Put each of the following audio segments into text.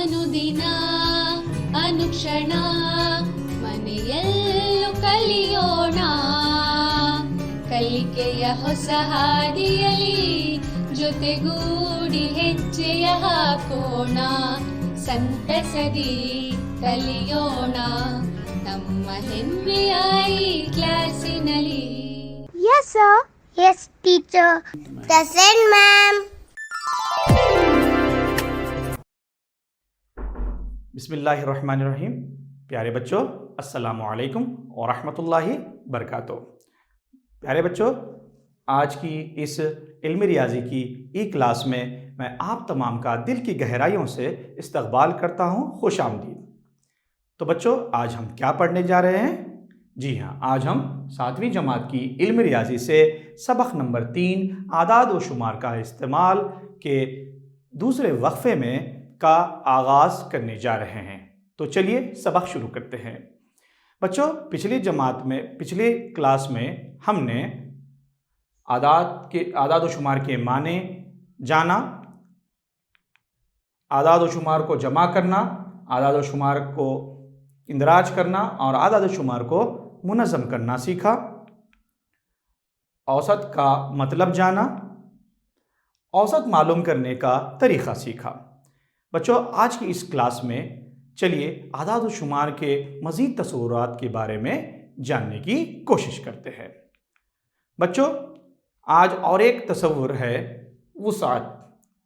ಅನುದಿನ ಅನುಕ್ಷಣ ಮನೆಯಲ್ಲೂ ಕಲಿಯೋಣ ಕಲಿಕೆಯ ಹೊಸ ಹಾದಿಯಲಿ ಜೊತೆಗೂಡಿ ಹೆಜ್ಜೆಯ ಹಾಕೋಣ ಸಂತಸದಿ ಕಲಿಯೋಣ ನಮ್ಮ ಹೆಮ್ಮೆಯ ಈ ಕ್ಲಾಸಿನಲ್ಲಿ. Yes, sir. Yes, teacher. Present, ma'am. बिस्मिल्लाहिर्रहमानिर्रहीम। प्यारे बच्चों, अस्सलामु अलैकुम व रहमतुल्लाहि बरकातुहू। प्यारे बच्चों, आज की इस इल्मी रियाजी की ई क्लास में मैं आप तमाम का दिल की गहराइयों से इस्तकबाल करता हूँ। खुश आमदीद। तो बच्चों, आज हम क्या पढ़ने जा रहे हैं? जी हाँ, आज हम 7वीं जमात की इल्मी रियाजी से सबक नंबर 3 आदाद व शुमार का इस्तेमाल के दूसरे वक्फे में का आगाज़ करने जा रहे हैं। तो चलिए सबक शुरू करते हैं। बच्चों, पिछली क्लास में हमने आदाद व शुमार के माने जाना, आदाद व शुमार को जमा करना, आदाद व शुमार को इंदराज करना और आदाद व शुमार को मुनज़्ज़म करना सीखा। औसत का मतलब जाना, औसत मालूम करने का तरीक़ा सीखा। बच्चों, आज की इस क्लास में चलिए आदाद व शुमार के मज़ीद तसव्वुरात के बारे में जानने की कोशिश करते हैं। बच्चों, आज और एक तसव्वुर है वुसात,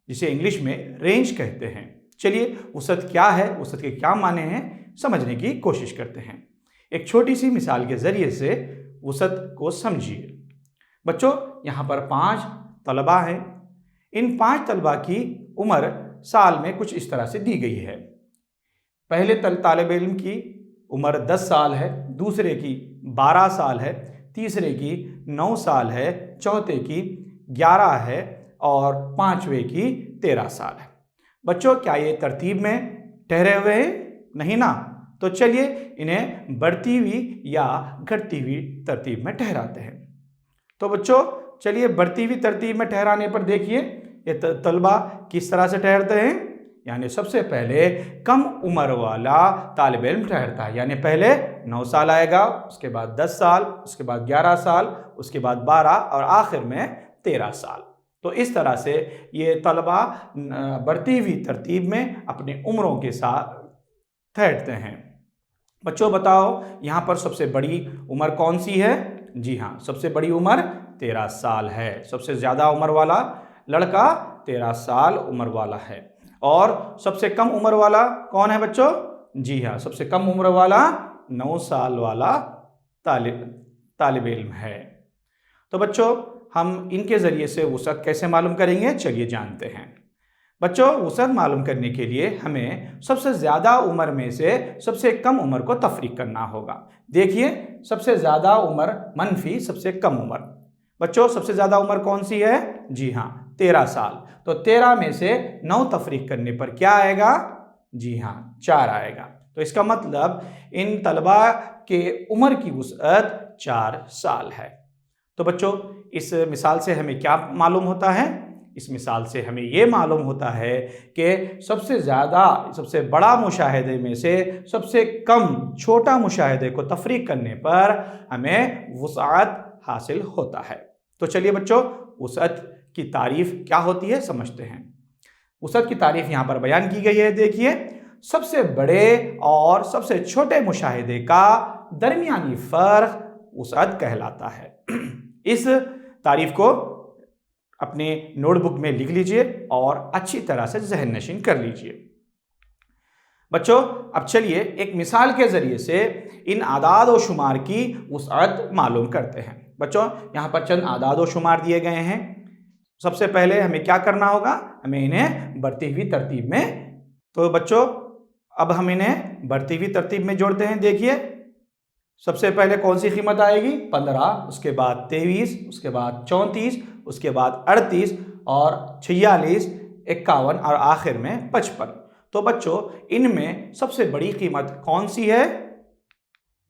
जिसे इंग्लिश में रेंज कहते हैं। चलिए वुसअत क्या है, वुसअत के क्या माने हैं, समझने की कोशिश करते हैं। एक छोटी सी मिसाल के ज़रिए से वुसअत को समझिए। बच्चों, यहाँ पर 5 तलबा हैं। इन 5 तलबा की उम्र साल में कुछ इस तरह से दी गई है। पहले तालिब इल्म की उम्र 10 साल है, दूसरे की 12 साल है, तीसरे की 9 साल है, चौथे की 11 है और 5वें की 13 साल है। बच्चों, क्या ये तरतीब में ठहरे हुए हैं? नहीं ना। तो चलिए इन्हें बढ़ती हुई या घटती हुई तरतीब में ठहराते हैं। तो बच्चों, चलिए बढ़ती हुई तरतीब में ठहराने पर देखिए ये तलबा किस तरह से ठहरते हैं। यानी सबसे पहले कम उम्र वाला तालिब इल्म ठहरता है, यानी पहले 9 साल आएगा, उसके बाद 10 साल, उसके बाद 11 साल, उसके बाद 12 और आखिर में 13 साल। तो इस तरह से ये तलबा बढ़ती हुई तरतीब में अपनी उम्रों के साथ ठहरते हैं। बच्चों बताओ, यहाँ पर सबसे बड़ी उम्र कौन सी है? जी हाँ, सबसे बड़ी उम्र 13 साल है। सबसे ज़्यादा उम्र वाला लड़का 13 साल उम्र वाला है। और सबसे कम उम्र वाला कौन है बच्चों? जी हाँ, सबसे कम उम्र वाला 9 साल वाला तालिब इल्म है। तो बच्चों, हम इनके ज़रिए से वुसअत कैसे मालूम करेंगे, चलिए जानते हैं। बच्चों, वुसअत मालूम करने के लिए हमें सबसे ज़्यादा उम्र में से सबसे कम उम्र को तफरीक करना होगा। देखिए, सबसे ज़्यादा उम्र मनफी सबसे कम उम्र। बच्चों, सबसे ज़्यादा उम्र कौन सी है? जी हाँ, 13 साल। तो 13 में से 9 तफरीक करने पर क्या आएगा? जी हाँ, 4 आएगा। तो इसका मतलब इन तलबा के उम्र की वुसअत 4 साल है। तो बच्चों, इस मिसाल से हमें क्या मालूम होता है? इस मिसाल से हमें ये मालूम होता है कि सबसे बड़ा मुशाहिदे में से सबसे कम छोटा मुशाहिदे को तफरीक करने पर हमें वुसअत हासिल होता है। तो चलिए बच्चों, वुसअत की तारीफ़ क्या होती है समझते हैं। वुसअत की तारीफ़ यहाँ पर बयान की गई है। देखिए, सबसे बड़े और सबसे छोटे मुशाहिदे का दरमियानी फ़र्क वुसअत कहलाता है। इस तारीफ़ को अपने नोटबुक में लिख लीजिए और अच्छी तरह से ज़हन नशीन कर लीजिए। बच्चों, अब चलिए एक मिसाल के ज़रिए से इन आदाद व शुमार की वुसअत मालूम करते हैं। बच्चों, यहाँ पर चंद आदाद व शुमार दिए गए हैं। सबसे पहले हमें क्या करना होगा? हमें इन्हें बढ़ती हुई तरतीब में, तो बच्चों अब हम इन्हें बढ़ती हुई तरतीब में जोड़ते हैं। देखिए, सबसे पहले कौन सी कीमत आएगी? 15, उसके बाद 23, उसके बाद 34, उसके बाद 38 और 46, 51 और आखिर में 55। तो बच्चों, इनमें सबसे बड़ी कीमत कौन सी है?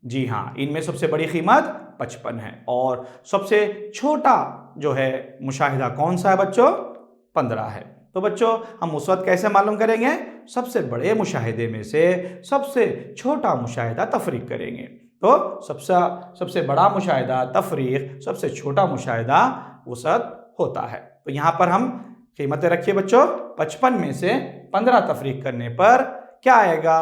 जी हाँ, इनमें सबसे बड़ी कीमत 55 है। और सबसे छोटा जो है मुशाहिदा कौन सा है बच्चों? 15 है। तो बच्चों हम वसअत कैसे मालूम करेंगे? सबसे बड़े मुशाहिदे में से सबसे छोटा मुशाहिदा तफरीक करेंगे। तो सबसे बड़ा मुशाहिदा तफरीक, सबसे छोटा मुशाहिदा वसअत होता है। तो यहाँ पर हम कीमतें रखिए बच्चों। 55 में से 15 तफरीक करने पर क्या आएगा?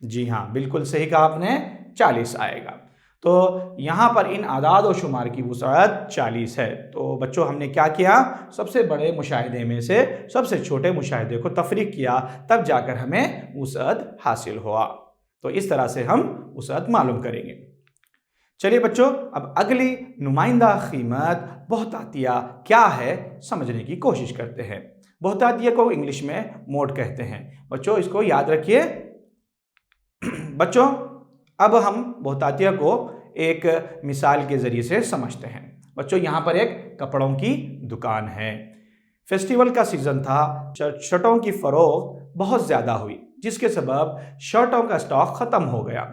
जी हाँ, बिल्कुल सही कहा आपने, 40 आएगा। तो यहाँ पर इन आदाद और शुमार की वुसअत 40 है। तो बच्चों हमने क्या किया? सबसे बड़े मुशाहिदे में से सबसे छोटे मुशाहिदे को तफरीक किया, तब जाकर हमें वुसअत हासिल हुआ। तो इस तरह से हम वुसअत मालूम करेंगे। चलिए बच्चों, अब अगली नुमाइंदा कीमत बहुतातिया क्या है समझने की कोशिश करते हैं। बहुतातिया को इंग्लिश में मोड कहते हैं। बच्चों इसको याद रखिए। बच्चों अब हम बहुतातिया को एक मिसाल के ज़रिए से समझते हैं। बच्चों यहाँ पर एक कपड़ों की दुकान है। फेस्टिवल का सीज़न था, शर्टों की फ़रोख्त बहुत ज़्यादा हुई, जिसके सबब शर्टों का स्टॉक ख़त्म हो गया।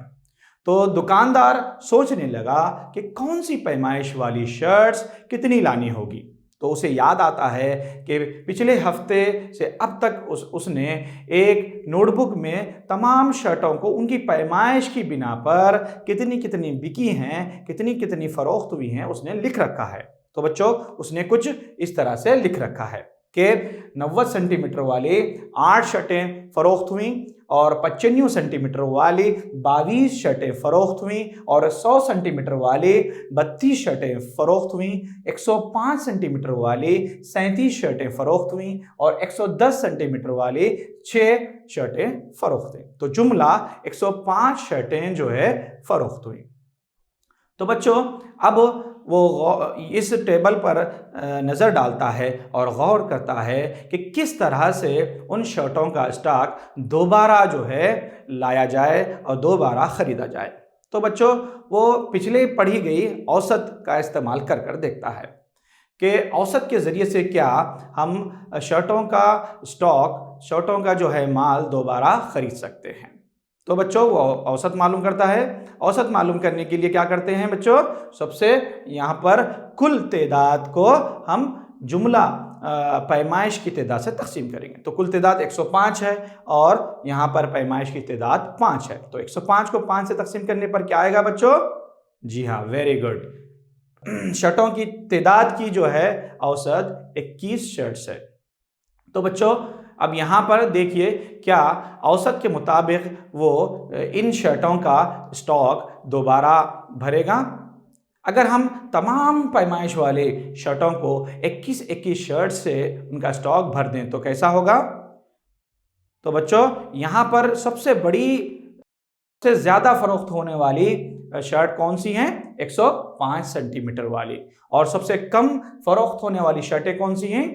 तो दुकानदार सोचने लगा कि कौन सी पैमाइश वाली शर्ट्स कितनी लानी होगी। तो उसे याद आता है कि पिछले हफ्ते से अब तक उसने एक नोटबुक में तमाम शर्टों को उनकी पैमाइश की बिना पर कितनी कितनी बिकी हैं, कितनी कितनी फ़रोख्त हुई हैं, उसने लिख रखा है। तो बच्चों उसने कुछ इस तरह से लिख रखा है कि 90 सेंटीमीटर वाली 8 शर्टें फ़रोख्त हुई और 95 सेंटीमीटर वाली 22 शर्टें फ़रोख्त हुई और 100 सेंटीमीटर वाली 32 शर्टें फ़रोख्त हुई, 105 सेंटीमीटर वाली 37 शर्टें फ़रोख्त हुई और 110 सेंटीमीटर वाली 6 शर्टें फ़रोख्त हुई। तो जुमला 105 शर्टें जो है फ़रोख्त हुई। तो बच्चों अब वो इस टेबल पर नज़र डालता है और गौर करता है कि किस तरह से उन शर्टों का स्टॉक दोबारा जो है लाया जाए और दोबारा ख़रीदा जाए। तो बच्चों वो पिछले पढ़ी गई औसत का इस्तेमाल कर कर देखता है कि औसत के ज़रिए से क्या हम शर्टों का स्टॉक, शर्टों का जो है माल दोबारा ख़रीद सकते हैं। तो बच्चों वो औसत मालूम करता है। औसत मालूम करने के लिए क्या करते हैं बच्चों? सबसे यहाँ पर कुल तादाद को हम जुमला पैमाइश की तादाद से तकसीम करेंगे। तो कुल तादाद 105 है और यहाँ पर पैमाइश की तादाद 5 है। तो 105 को 5 से तकसीम करने पर क्या आएगा बच्चों? जी हाँ, वेरी गुड। शर्टों की तादाद की जो है औसत 21 शर्ट्स है। तो बच्चों अब यहाँ पर देखिए क्या औसत के मुताबिक वो इन शर्टों का स्टॉक दोबारा भरेगा। अगर हम तमाम पैमाइश वाले शर्टों को 21 शर्ट से उनका स्टॉक भर दें तो कैसा होगा? तो बच्चों यहाँ पर सबसे बड़ी, सबसे ज़्यादा फ़रोख्त होने वाली शर्ट कौन सी हैं? 105 सेंटीमीटर वाली। और सबसे कम फ़रोख्त होने वाली शर्टें कौन सी हैं?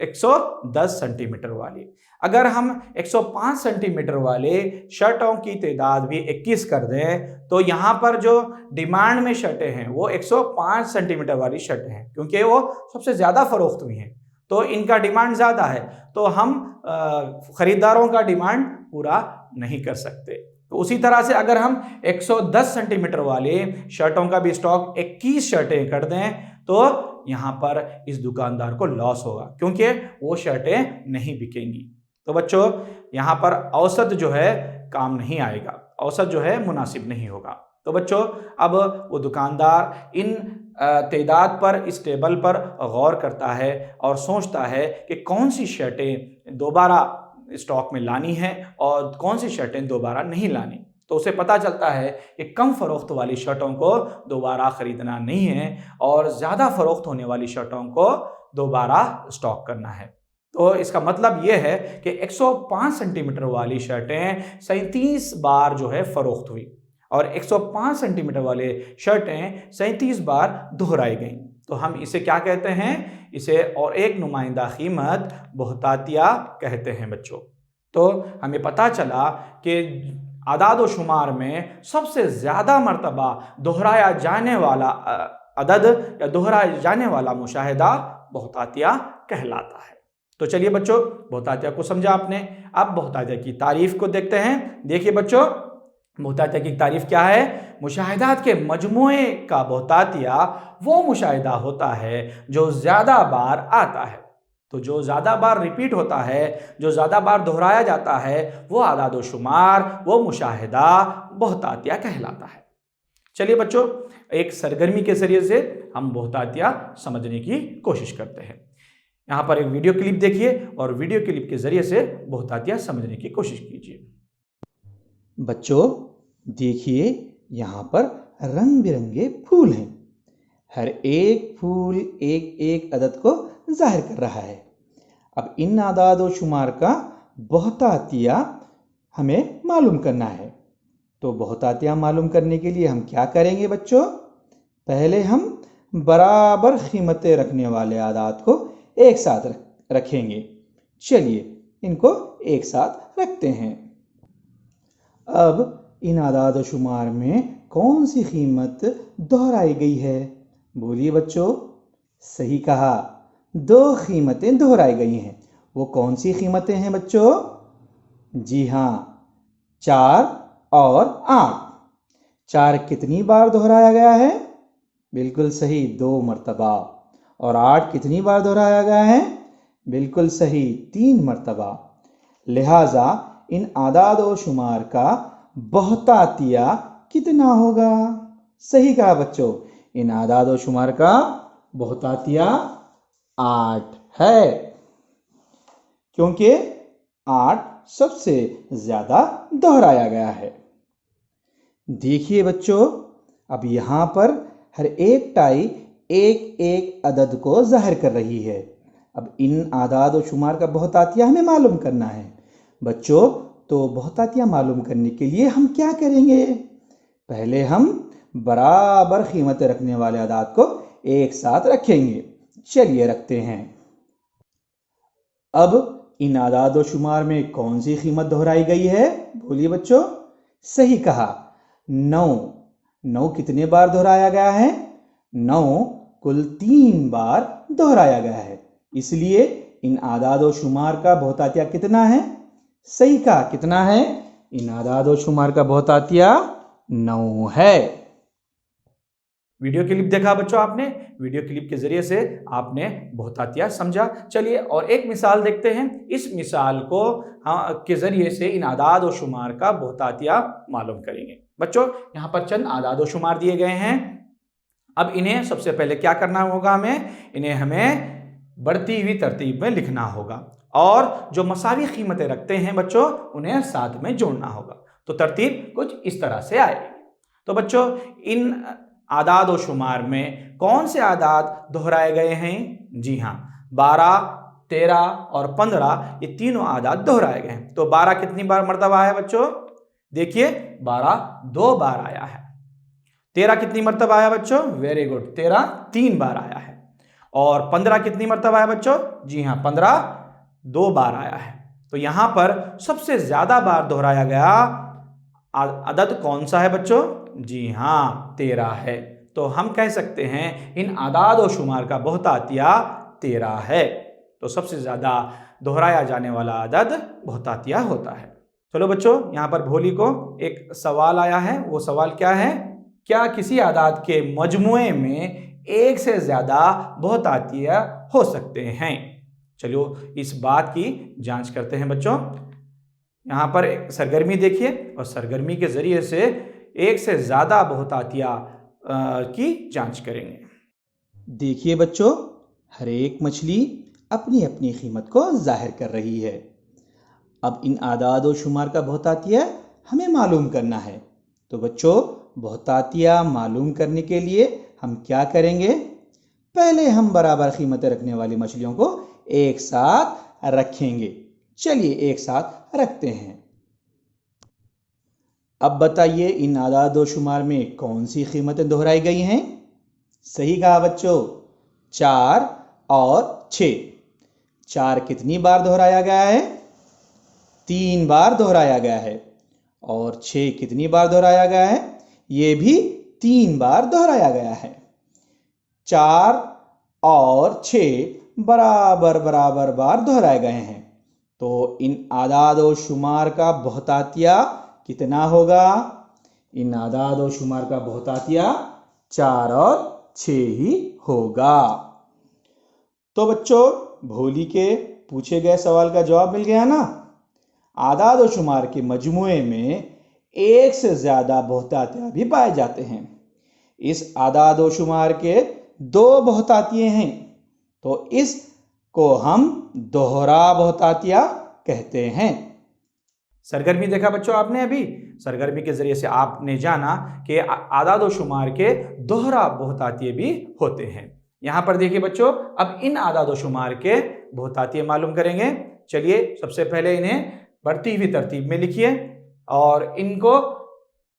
110 सेंटीमीटर वाली। अगर हम 105 सेंटीमीटर वाले शर्टों की तादाद भी 21 कर दें तो यहाँ पर जो डिमांड में शर्टें हैं वो 105 सेंटीमीटर वाली शर्टें हैं, क्योंकि वो सबसे ज़्यादा फ़रोख्त हुई हैं तो इनका डिमांड ज़्यादा है, तो हम ख़रीदारों का डिमांड पूरा नहीं कर सकते। तो उसी तरह से अगर हम 110 सेंटीमीटर वाले शर्टों का भी स्टॉक 21 शर्टें कर दें तो यहाँ पर इस दुकानदार को लॉस होगा, क्योंकि वो शर्टें नहीं बिकेंगी। तो बच्चों यहाँ पर औसत जो है काम नहीं आएगा, औसत जो है मुनासिब नहीं होगा। तो बच्चों अब वो दुकानदार इन तादाद पर, इस टेबल पर गौर करता है और सोचता है कि कौन सी शर्टें दोबारा स्टॉक में लानी है और कौन सी शर्टें दोबारा नहीं लानी। तो उसे पता चलता है कि कम फ़रोख्त वाली शर्टों को दोबारा ख़रीदना नहीं है और ज़्यादा फ़रोख्त होने वाली शर्टों को दोबारा स्टॉक करना है। तो इसका मतलब ये है कि 105 सेंटीमीटर वाली शर्टें 37 बार जो है फ़रोख्त हुई और 105 सेंटीमीटर वाले शर्टें 37 बार दोहराई गई। तो हम इसे क्या कहते हैं? इसे और एक नुमाइंदा कीमत बहुतातिया कहते हैं बच्चों। तो हमें पता चला कि आदाद व शुमार में सबसे ज़्यादा मरतबा दोहराया जाने वाला अदद या दोहराया जाने वाला मुशाहिदा बहुतातिया कहलाता है। तो चलिए बच्चों, बहुतातिया को समझा आपने। अब बहुतातिया की तारीफ़ को देखते हैं। देखिए बच्चों, बहुतातिया की तारीफ़ क्या है? मुशाहिदात के मजमूए का बहुतातिया वो मुशाहिदा होता है जो ज़्यादा बार आता है। तो जो ज़्यादा बार रिपीट होता है, जो ज़्यादा बार दोहराया जाता है, वो आदाद व शुमार, वो मुशाहिदा बहुतातिया कहलाता है। चलिए बच्चों, एक सरगर्मी के ज़रिए से हम बहुतातिया समझने की कोशिश करते हैं। यहाँ पर एक वीडियो क्लिप देखिए और वीडियो क्लिप के ज़रिए से बहुतातिया समझने की कोशिश कीजिए। बच्चों देखिए, यहाँ पर रंग बिरंगे फूल हैं। हर एक फूल एक एक अदद को जाहिर कर रहा है। अब इन आदाद व शुमार का बहुतातिया हमें मालूम करना है। तो बहुतातिया मालूम करने के लिए हम क्या करेंगे बच्चों? पहले हम बराबर कीमतें रखने वाले आदाद को एक साथ रखेंगे। चलिए इनको एक साथ रखते हैं। अब इन आदाद व शुमार में कौन सी कीमत दोहराई गई है? बोलिए बच्चों। सही कहा, 2 कीमतें दोहराई गई हैं। वो कौन सी कीमतें हैं बच्चों? जी हाँ, 4 और 8। 4 कितनी बार दोहराया गया है? बिल्कुल सही, 2 मरतबा। और 8 कितनी बार दोहराया गया है? बिल्कुल सही, 3 मरतबा। लिहाजा इन आदाद व शुमार का बहुतातिया कितना होगा? सही कहा बच्चों, इन आदाद व शुमार का बहुतातिया 8 है, क्योंकि 8 सबसे ज्यादा दोहराया गया है। देखिए बच्चों, अब यहां पर हर एक टाई एक एक अदद को जाहिर कर रही है। अब इन आदाद व शुमार का बहुतातिया हमें मालूम करना है। बच्चों, तो बहुतातिया मालूम करने के लिए हम क्या करेंगे? पहले हम बराबर कीमतें रखने वाले आदाद को एक साथ रखेंगे। चलिए रखते हैं। अब इन आदाद व शुमार में कौन सी कीमत दोहराई गई है? बोलिए बच्चों। सही कहा, 9। 9 कितने बार दोहराया गया है? 9 कुल 3 बार दोहराया गया है। इसलिए इन आदाद व शुमार का बहुतातिया कितना है? सही कहा, कितना है? इन आदाद व शुमार का बहुतातिया 9 है। वीडियो क्लिप देखा बच्चों आपने? वीडियो क्लिप के जरिए से आपने बहुतातिया समझा। चलिए और एक मिसाल देखते हैं। इस मिसाल को के जरिए से इन आदाद व शुमार का बहुतातिया मालूम करेंगे। बच्चों, यहाँ पर चंद आदाद व शुमार दिए गए हैं। अब इन्हें सबसे पहले क्या करना होगा? हमें बढ़ती हुई तरतीब में लिखना होगा और जो मसावी कीमतें रखते हैं बच्चों, उन्हें साथ में जोड़ना होगा। तो तरतीब कुछ इस तरह से आएगी। तो बच्चों, इन आदाद व शुमार में कौन से आदाद दोहराए गए हैं? जी हाँ, 12, 13 और 15 ये तीनों आदाद दोहराए गए हैं। तो 12 कितनी बार मर्तबा आया बच्चों? देखिए 12 2 बार आया है। 13 कितनी मर्तबा आया बच्चों? वेरी गुड, 13 3 बार आया है। और 15 कितनी मर्तबा आया बच्चों? जी हाँ, 15 2 बार आया है। तो यहां पर सबसे ज्यादा बार दोहराया गया अदद कौन सा है बच्चों? जी हाँ, 13 है। तो हम कह सकते हैं इन आदाद व शुमार का बहुतातिया 13 है। तो सबसे ज्यादा दोहराया जाने वाला अदद बहुतातिया होता है। चलो बच्चों, यहाँ पर भोली को एक सवाल आया है। वो सवाल क्या है? क्या किसी आदाद के मजमुए में एक से ज्यादा बहुतातिया हो सकते हैं? चलो इस बात की जांच करते हैं बच्चों। यहाँ पर एक सरगर्मी देखिए और सरगर्मी के जरिए से एक से ज्यादा बहुतातिया की जांच करेंगे। देखिए बच्चों, हर एक मछली अपनी अपनी कीमत को जाहिर कर रही है। अब इन आदाद व शुमार का बहुतातिया हमें मालूम करना है। तो बच्चों, बहुतातिया मालूम करने के लिए हम क्या करेंगे? पहले हम बराबर कीमतें रखने वाली मछलियों को एक साथ रखेंगे। चलिए एक साथ रखते हैं। अब बताइए, इन आदाद व शुमार में कौन सी कीमतें दोहराई गई हैं? सही कहा बच्चों, 4 और 6। 4 कितनी बार दोहराया गया है? 3 बार दोहराया गया है। और 6 कितनी बार दोहराया गया है? ये भी 3 बार दोहराया गया है। 4 और 6 बराबर बराबर बार दोहराए गए हैं। तो इन आदाद व शुमार का बहुतातिया कितना होगा? इन आदाद व शुमार का बहुतातिया 4 और 6 ही होगा। तो बच्चों, भोली के पूछे गए सवाल का जवाब मिल गया ना। आदाद और शुमार के मजमुए में एक से ज्यादा बहुतातिया भी पाए जाते हैं। इस आदाद और शुमार के दो बहुतातिये हैं, तो इसको हम दोहरा बहुतातिया कहते हैं। सरगर्मी देखा बच्चों आपने अभी। सरगर्मी के जरिए से आपने जाना कि आदाद और शुमार के दोहरा बहुतातिये भी होते हैं। यहाँ पर देखिए बच्चों, अब इन आदाद और शुमार के बहुतातिये मालूम करेंगे। चलिए सबसे पहले इन्हें बढ़ती हुई तरतीब में लिखिए और इनको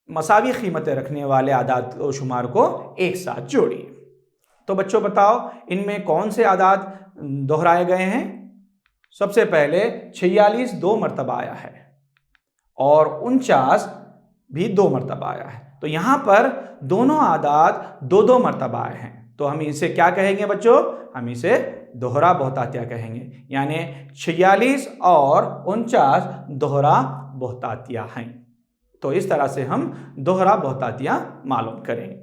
मसावी कीमतें रखने वाले आदाद और शुमार को एक साथ जोड़िए। तो बच्चों बताओ, इनमें कौन से आदाद दोहराए गए हैं? सबसे पहले 46 दो मरतबा आया है और 49 भी 2 मरतबा आया है। तो यहाँ पर दोनों आदाद 2-2 मरतबा आए हैं, तो हम इसे क्या कहेंगे बच्चों? हम इसे दोहरा बहुतातिया कहेंगे। यानी 46 और 49 दोहरा बहुतातिया हैं। तो इस तरह से हम दोहरा बहुतातिया मालूम करेंगे।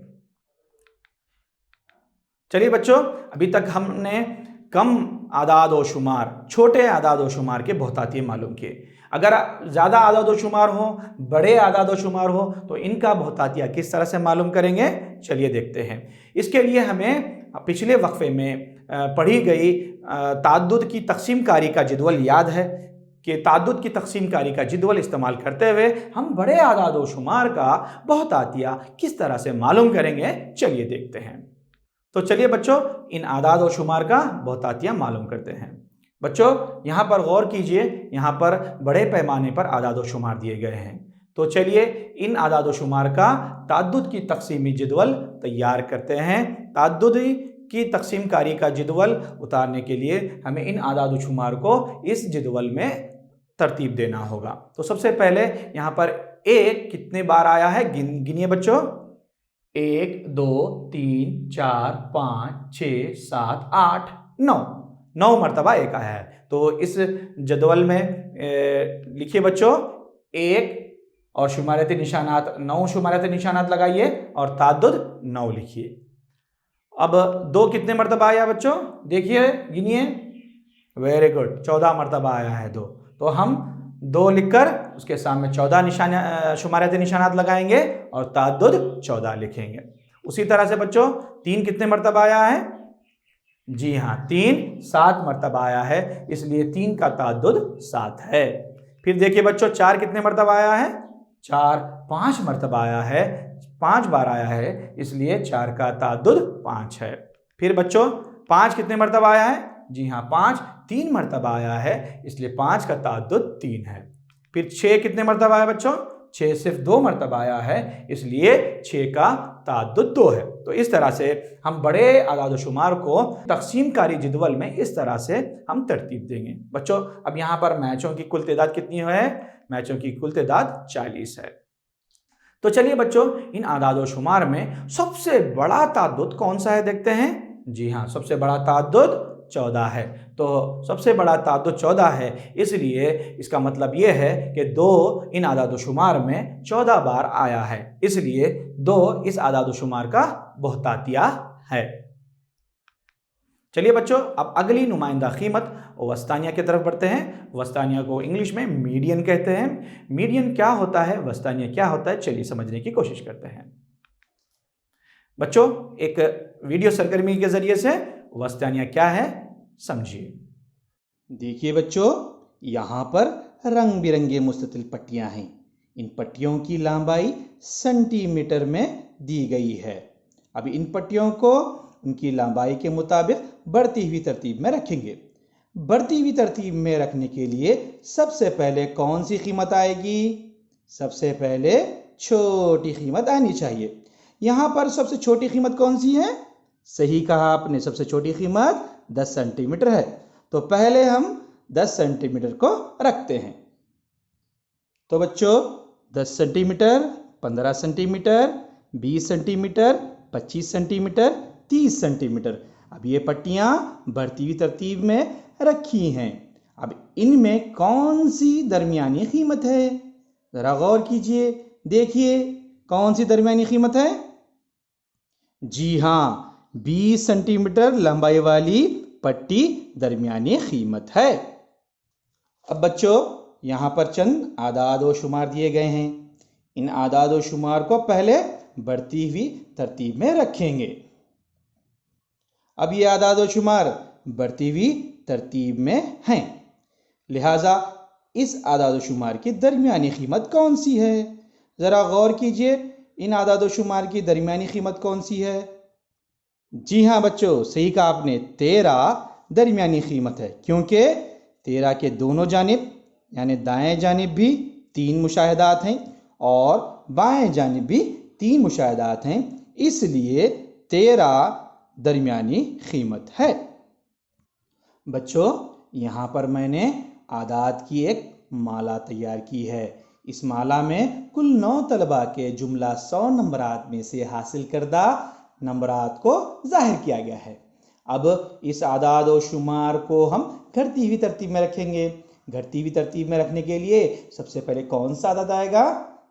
चलिए बच्चों, अभी तक हमने कम आदाद और शुमार, छोटे आदाद और शुमार के बहुतातिये मालूम किए। अगर ज़्यादा आदाद और शुमार हो, बड़े आदाद और शुमार हो, तो इनका बहुतातिया किस तरह से मालूम करेंगे? चलिए देखते हैं। इसके लिए हमें पिछले वक्फे में पढ़ी गई ताद्दुद की तकसीम कारी का जदवल याद है कि ताद्दुद की तकसीम कारी का जदवल इस्तेमाल करते हुए हम बड़े आदाद और शुमार का बहुतातिया किस तरह से मालूम करेंगे। चलिए देखते हैं। तो चलिए बच्चों, इन आदाद और शुमार का बहुतातिया मालूम करते हैं। बच्चों यहाँ पर गौर कीजिए, यहाँ पर बड़े पैमाने पर आदाद और शुमार दिए गए हैं। तो चलिए इन आदाद और शुमार का ताद्दुद की तकसीमी जदवल तैयार करते हैं। ताद्दुद की तकसीम कारी का जदवल उतारने के लिए हमें इन आदाद और शुमार को इस जदवल में तरतीब देना होगा। तो सबसे पहले यहाँ पर एक कितने बार आया है गिनिए बच्चों। 1 2 3 4 5 6 7 8 9 मरतबा एक आया है। तो इस जदवल में लिखिए बच्चों 1 और शुमारती निशानात 9 शुमारती निशानात लगाइए और ताद्दुद 9 लिखिए। अब 2 कितने मरतबा आया बच्चों? देखिए गिनिए। वेरी गुड, 14 मरतबा आया है 2। तो हम 2 लिखकर उसके सामने 14 शुमारती निशानात लगाएंगे और ताद्दुद 14 लिखेंगे। उसी तरह से बच्चों 3 कितने मरतबा आया है? जी हाँ, 3 7 मरतबा आया है, इसलिए 3 का ताद्दुद 7 है। फिर देखिए बच्चों 4 कितने मरतबा आया है? 4 5 मरतबा आया है, 5 बार आया है, इसलिए 4 का ताद्दुद 5 है। फिर बच्चों 5 कितने मरतबा आया है? जी हाँ, 5 3 मरतबा आया है, इसलिए 5 का ताद्दुद 3 है। फिर 6 कितने मरतबा आया बच्चों? 6 सिर्फ 2 मरतबा आया है, इसलिए 6 का ताद्दुद 2 है। तो इस तरह से हम बड़े आदाद व शुमार को तकसीम कारी जदवल में इस तरह से हम तरतीब देंगे। बच्चों अब यहाँ पर मैचों की कुल तादाद कितनी है? मैचों की कुल तादाद 40 है। तो चलिए बच्चों, इन आदाद व शुमार में सबसे बड़ा ताद्दुद कौन सा है देखते हैं। जी हाँ, सबसे बड़ा ताद्दुद 14 है। तो सबसे बड़ा ताद्दुद 14 है, इसलिए इसका मतलब यह है कि 2 इन आदाद व शुमार में 14 बार आया है, इसलिए 2 इस आदाद व शुमार का बहुतातिया है। चलिए बच्चों, अब अगली नुमाइंदा कीमत वस्तानिया की तरफ बढ़ते हैं। वस्तानिया को इंग्लिश में मीडियन कहते हैं। मीडियन क्या होता है, वस्तानिया क्या होता है, चलिए समझने की कोशिश करते हैं। बच्चों एक वीडियो सरगर्मी के जरिए से वस्तानिया क्या है समझिए। देखिए बच्चों, यहाँ पर रंग बिरंगे मुस्ततिल पट्टियाँ हैं। इन पट्टियों की लंबाई सेंटीमीटर में दी गई है। अब इन पट्टियों को उनकी लंबाई के मुताबिक बढ़ती हुई तरतीब में रखेंगे। बढ़ती हुई तरतीब में रखने के लिए सबसे पहले कौन सी कीमत आएगी? सबसे पहले छोटी कीमत आनी चाहिए। यहाँ पर सबसे छोटी कीमत कौन सी है? सही कहा आपने, सबसे छोटी कीमत 10 सेंटीमीटर है। तो पहले हम 10 सेंटीमीटर को रखते हैं। तो बच्चों 10 centimetre, 15 centimetre, 20 centimetre, 25 centimetre, 30 centimetre. अब ये पट्टियाँ बढ़ती हुई तरतीब में रखी हैं। अब इनमें कौन सी दरमियानी कीमत है? ज़रा गौर कीजिए, देखिए कौन सी दरमियानी कीमत है। जी हाँ, 20 सेंटीमीटर लंबाई वाली पट्टी दरमियानी कीमत है। अब बच्चों यहाँ पर चंद आदाद व शुमार दिए गए हैं। इन आदाद व शुमार को पहले बढ़ती हुई तरतीब में रखेंगे। अब ये आदाद व शुमार बढ़ती हुई तरतीब में हैं, लिहाजा इस आदाद व शुमार की दरमियानी कीमत कौन सी है? ज़रा गौर कीजिए, इन आदाद व शुमार की दरमियानी कीमत कौन सी है? जी हाँ बच्चों, सही कहा आपने, 13 दरमियानी कीमत है, क्योंकि 13 के दोनों जानिब यानी दाएं जानिब भी 3 मुशाहिदात हैं और बाएं जानिब भी 3 मुशाहिदात हैं, इसलिए 13 दरमियानी कीमत है। बच्चों यहाँ पर मैंने आदाद की एक माला तैयार की है। इस माला में कुल 9 तलबा के जुमला 100 नंबरात में से हासिल करदा नंबरात को जाहिर किया गया है। अब इस आदाद व शुमार को हम घटती हुई तरतीब में रखेंगे। घटती हुई तरतीब में रखने के लिए सबसे पहले कौन सा आदद आएगा?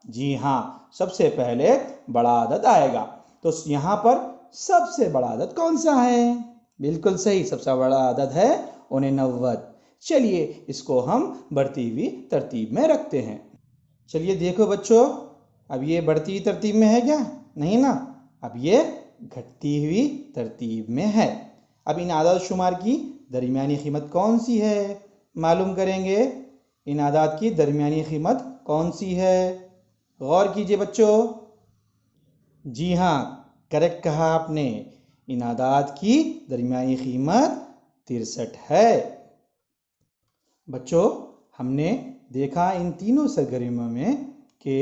जी हाँ, सबसे पहले बड़ा आदद आएगा। तो यहाँ पर सबसे बड़ा आदद कौन सा है? बिल्कुल सही, सबसे बड़ा आदद है 89। चलिए इसको हम बढ़ती हुई तरतीब में रखते हैं। चलिए देखो बच्चों, अब ये बढ़ती हुई तरतीब में है क्या? नहीं ना, अब ये घटती हुई तरतीब में है। अब इन आदाद शुमार की दरमियानी कीमत कौन सी है मालूम करेंगे। इन आदाद की दरमियानी कीमत कौन सी है? गौर कीजिए बच्चों। जी हाँ, करेक्ट कहा आपने, इन आदाद की दरमियानी कीमत 63 है। बच्चों हमने देखा इन तीनों सरगर्मियों में कि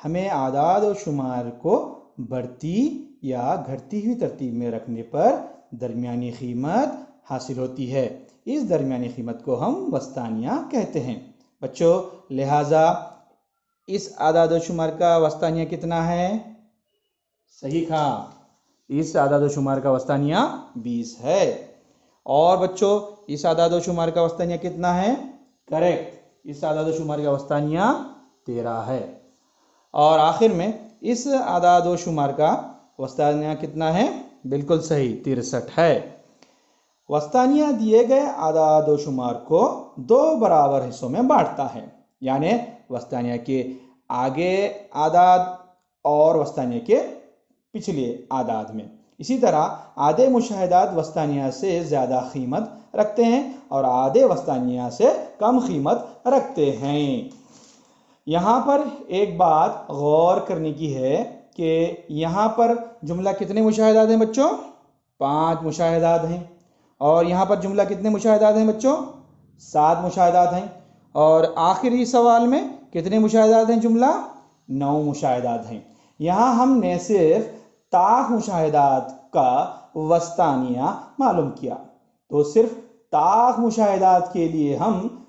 हमें आदाद और शुमार को बढ़ती या घटती हुई तरतीब में रखने पर दरमियानी कीमत हासिल होती है। इस दरमियानी कीमत को हम वस्तानिया कहते हैं। बच्चों लिहाजा इस आदाद और शुमार का वस्तानिया कितना है? सही कहा, इस आदाद और शुमार का वस्तानिया 20 है। और बच्चों इस आदाद और शुमार का वस्तानिया कितना है? करेक्ट, इस आदाद और शुमार का वस्तानिया 13 है। और आखिर में इस आदाद और शुमार का वस्तानिया कितना है? बिल्कुल सही, 63 है। वस्तानिया दिए गए आदाद और शुमार को 2 बराबर हिस्सों में बांटता है, यानी वस्तानिया के आगे आदाद और वस्तानिया के पिछले आदाद में। इसी तरह आधे मुशाहिदात वस्तानिया से ज़्यादा कीमत रखते हैं और आधे वस्तानिया से कम कीमत रखते हैं। यहाँ पर एक बात गौर करने की है कि यहाँ पर जुमला कितने मुशाहिदात हैं बच्चों? 5 मुशाहिदात हैं। और यहाँ पर जुमला कितने मुशाहिदात हैं बच्चों? 7 मुशाहिदात हैं। और आखिरी सवाल में कितने मुशाहिदात हैं? जुमला 9 मुशाहिदात हैं। यहाँ हमने सिर्फ ताक मुशाहिदात का वस्तानिया मालूम किया, तो सिर्फ ताक मुशाहिदात के लिए हम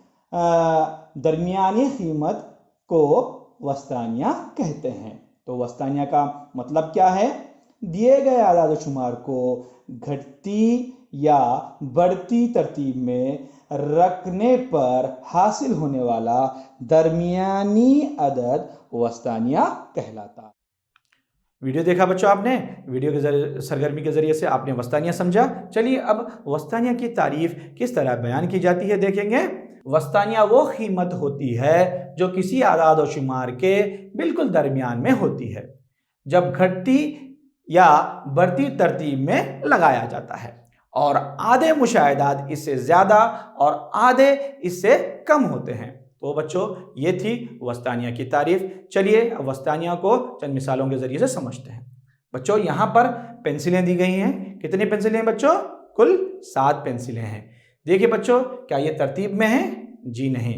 दरमियानी कीमत को वस्तानिया कहते हैं। तो वस्तानिया का मतलब क्या है? दिए गए आदाद शुमार को घटती या बढ़ती तरतीब में रखने पर हासिल होने वाला दरमियानी अदद वस्तानिया कहलाता। वीडियो देखा बच्चों आपने? वीडियो के सरगर्मी के ज़रिए से आपने वस्तानिया समझा। चलिए अब वस्तानिया की तारीफ किस तरह बयान की जाती है देखेंगे। वस्तानिया वो कीमत होती है जो किसी आदाद और शुमार के बिल्कुल दरमियान में होती है, जब घटती या बढ़ती तरतीब में लगाया जाता है और आधे मुशाहिदात इससे ज़्यादा और आधे इससे कम होते हैं। तो बच्चों ये थी वस्तानिया की तारीफ। चलिए अब वस्तानिया को चंद मिसालों के ज़रिए से समझते हैं। बच्चों यहाँ पर पेंसिलें दी गई हैं। कितनी पेंसिलें हैं बच्चों? कुल 7 पेंसिलें हैं। देखिए बच्चों, क्या ये तरतीब में है? जी नहीं।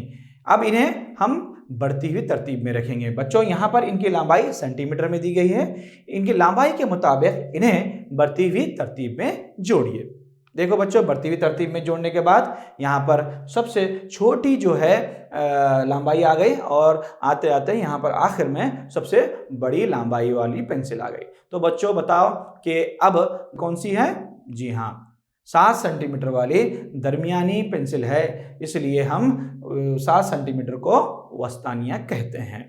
अब इन्हें हम बढ़ती हुई तरतीब में रखेंगे। बच्चों यहाँ पर इनकी लंबाई सेंटीमीटर में दी गई है। इनकी लंबाई के मुताबिक इन्हें बढ़ती हुई तरतीब में जोड़िए। देखो बच्चों, बढ़ती हुई तरतीब में जोड़ने के बाद यहाँ पर सबसे छोटी जो है लंबाई आ गई और आते आते यहाँ पर आखिर में सबसे बड़ी लंबाई वाली पेंसिल आ गई। तो बच्चों बताओ कि अब कौन सी है? जी हाँ, 7 सेंटीमीटर वाली दरमियानी पेंसिल है, इसलिए हम 7 सेंटीमीटर को वस्तानिया कहते हैं।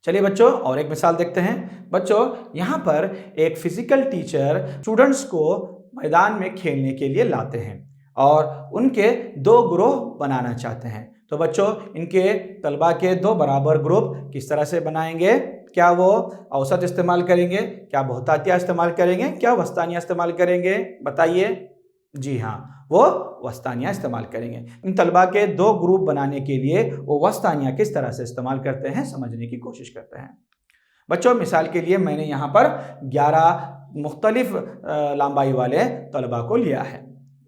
चलिए बच्चों और एक मिसाल देखते हैं। बच्चों यहाँ पर एक फिजिकल टीचर स्टूडेंट्स को मैदान में खेलने के लिए लाते हैं और उनके 2 ग्रुप बनाना चाहते हैं। तो बच्चों इनके तलबा के 2 बराबर ग्रुप किस तरह से बनाएंगे? क्या वो औसत इस्तेमाल करेंगे, क्या बहुतातिया इस्तेमाल करेंगे, क्या वस्तानिया इस्तेमाल करेंगे? बताइए। जी हाँ, वो वस्तानिया इस्तेमाल करेंगे। इन तलबा के 2 ग्रुप बनाने के लिए वो वस्तानिया किस तरह से इस्तेमाल करते हैं समझने की कोशिश करते हैं। बच्चों मिसाल के लिए मैंने यहाँ पर 11 मुख्तलिफ लंबाई वाले तलबा को लिया है।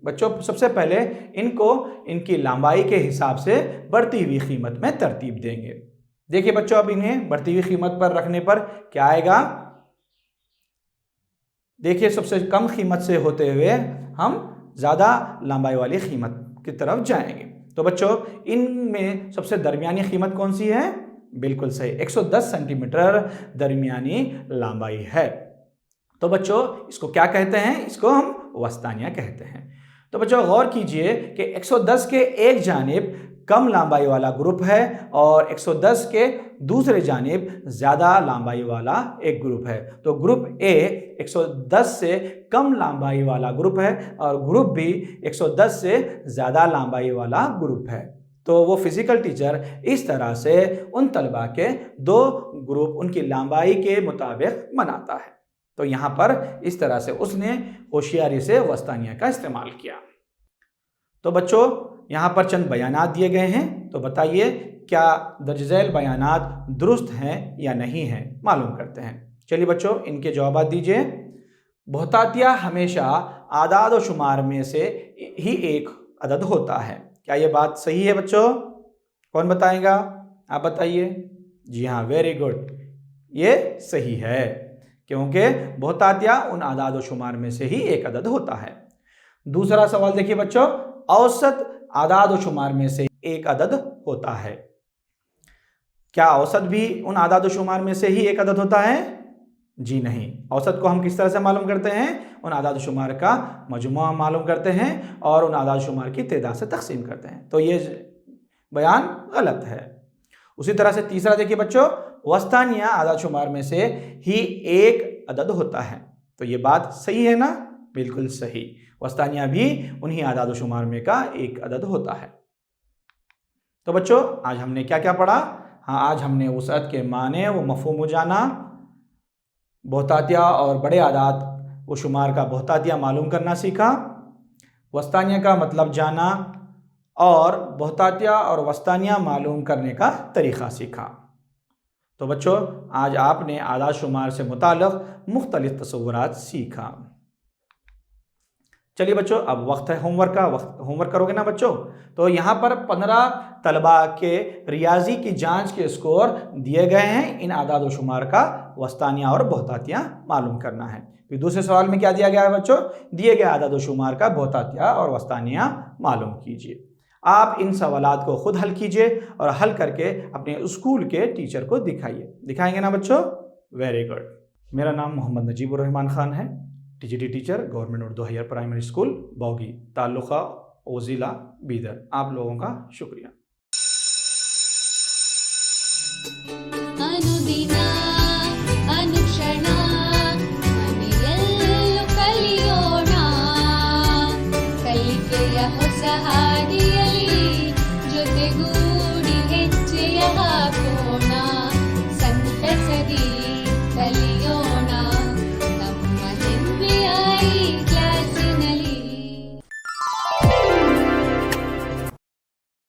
बच्चों सबसे पहले इनको इनकी लंबाई के हिसाब से बढ़ती हुई कीमत में तरतीब देंगे। देखिए बच्चों, अब इन्हें बढ़ती हुई कीमत पर रखने पर क्या आएगा? देखिए सबसे कम कीमत से होते हुए हम ज़्यादा लंबाई वाली कीमत की तरफ जाएंगे। तो बच्चों इनमें सबसे दरमियानी कीमत कौन सी है? बिल्कुल सही, 110 सेंटीमीटर दरमियानी लंबाई है। तो बच्चों इसको क्या कहते हैं? इसको हम वस्तानिया कहते हैं। तो बच्चों गौर कीजिए कि 110 के एक जानिब कम लंबाई वाला ग्रुप है और 110 के दूसरे जानिब ज़्यादा लंबाई वाला एक ग्रुप है। तो ग्रुप ए 110 से कम लंबाई वाला ग्रुप है और ग्रुप बी 110 से ज़्यादा लंबाई वाला ग्रुप है। तो वो फिज़िकल टीचर इस तरह से उन तलबा के 2 ग्रुप उनकी लंबाई के मुताबिक बनाता है। तो यहाँ पर इस तरह से उसने होशियारी से वस्तानिया का इस्तेमाल किया। तो बच्चों यहाँ पर चंद बयानात दिए गए हैं, तो बताइए क्या दर्ज झैल बयानात दुरुस्त हैं या नहीं हैं, मालूम करते हैं। चलिए बच्चों इनके जवाब दीजिए। बहुतातिया हमेशा आदाद व शुमार में से ही एक अदद होता है। क्या ये बात सही है बच्चों? कौन बताएगा? आप बताइए। जी हाँ, वेरी गुड, ये सही है, क्योंकि बहुतातिया उन आदाद व शुमार में से ही एक अदद होता है। दूसरा सवाल देखिए बच्चों, औसत आदाद व शुमार में से एक अदद होता है। क्या औसत भी उन आदाद व शुमार में से ही एक अदद होता है? जी नहीं। औसत को हम किस तरह से मालूम करते हैं? उन आदाद व शुमार का मजमुआ मालूम करते हैं और उन आदाद व शुमार की तादाद से तकसीम करते हैं। तो ये बयान गलत है। उसी तरह से तीसरा देखिए बच्चों, वस्तानिया आदाद शुमार में से ही एक अदद होता है। तो ये बात सही है ना? बिल्कुल सही, वस्तानिया भी उन्हीं आदाद व शुमार में का एक अदद होता है। तो बच्चों आज हमने क्या क्या पढ़ा? हाँ, आज हमने वसअत के माने व मफ़हूम जाना, बहुतातिया और बड़े आदाद व शुमार का बहुतातिया मालूम करना सीखा, वस्तानिया का मतलब जाना और बहुतातिया और वस्तानिया मालूम करने का तरीक़ा सीखा। तो बच्चों आज आपने आदाद शुमार से मुताल्लिक़ मुख्तलिफ़ तसव्वुरात सीखा। चलिए बच्चों अब वक्त है होमवर्क का। होमवर्क करोगे ना बच्चों? तो यहाँ पर 15 तलबा के रियाजी की जांच के स्कोर दिए गए हैं। इन आदाद व शुमार का वस्तानिया और बहुतातिया मालूम करना है। फिर दूसरे सवाल में क्या दिया गया है बच्चों? दिए गए आदाद व शुमार का बहुतातिया और वस्तानिया मालूम कीजिए। आप इन सवालात को खुद हल कीजिए और हल करके अपने स्कूल के टीचर को दिखाइए। दिखाएंगे ना बच्चों? Very good. मेरा नाम मोहम्मद नजीबुर रहमान खान है, TGT teacher, government Urdu higher primary school Bougi, taluka ओजिला बीदर। आप लोगों का शुक्रिया। अनुदिना अनुक्षणा